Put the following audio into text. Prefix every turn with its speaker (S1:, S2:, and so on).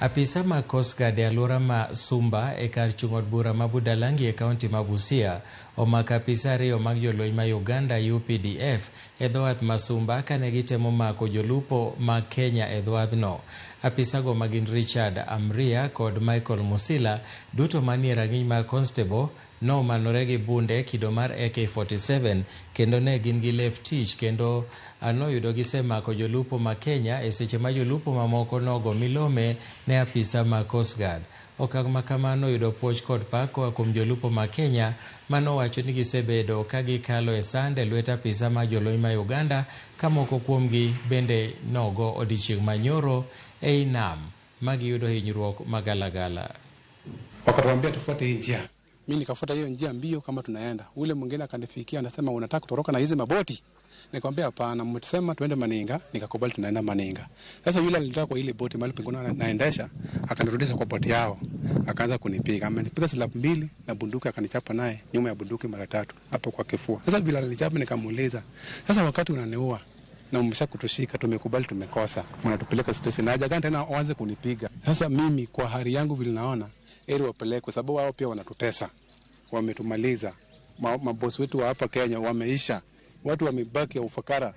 S1: Apisa ma Coast Guard e alwora ma Sumba e kar chung' od bura ma Budalangi e kaunti ma Busia omako apisa ariyo mag jolweny ma Uganda UPDF e dhowath ma Sumba kane gitemo mako jolupo mag Kenya e dhowadhno. Apisago ma gin Richard Amria kod Michael Musila, duto manie rang'iny mar constable, nomanore gi bunde kido mar AK-47 kendo ne gin gi lep tich kendo noyudo gisemako jolupo ma Kenya e seche ma jolupo mamoko nogo milome ne apisa ma Coast Guard. Okang' ma kamano oyudo puoch kod pak koa kuom jolupo ma Kenya manowacho ni gisebedo ka gikalo e sand e lwet apisa ma jolweny ma Uganda ka moko kuomgi bende nogo odiochieng' manyoro ei nam ma giyudo hinyruok magalagala.
S2: Wakatuambia tufuate hii njia. Mimi nikafuata hiyo njia mbio kama tunaenda. Ule mwingine akanifikia anasema unataka kutoroka na hizi maboti? Nikamwambia hapana, mmetusema tuende Maninga, nikakubali tunaenda Maninga. Sasa yule alitaka kwa ile boti mahali pengine naendesha, akanirudisha kwa boti yao. Akaanza kunipiga. Amenipiga slap 2 na bunduki akanichapa naye nyuma ya bunduki mara 3 hapo kwa kifua. Sasa bila alinichapa nikamuuliza, "Sasa wakati unaniua na umesha kutushika, tumekubali tumekosa. Mnatupeleka station haja gani tena uanze kunipiga?" Sasa mimi kwa hali yangu vile naona eri wapelekwe sababu wao pia wanatutesa. Wametumaliza. Mabosi wetu wa hapa Kenya wameisha. Watu wamebaki ya ufakara.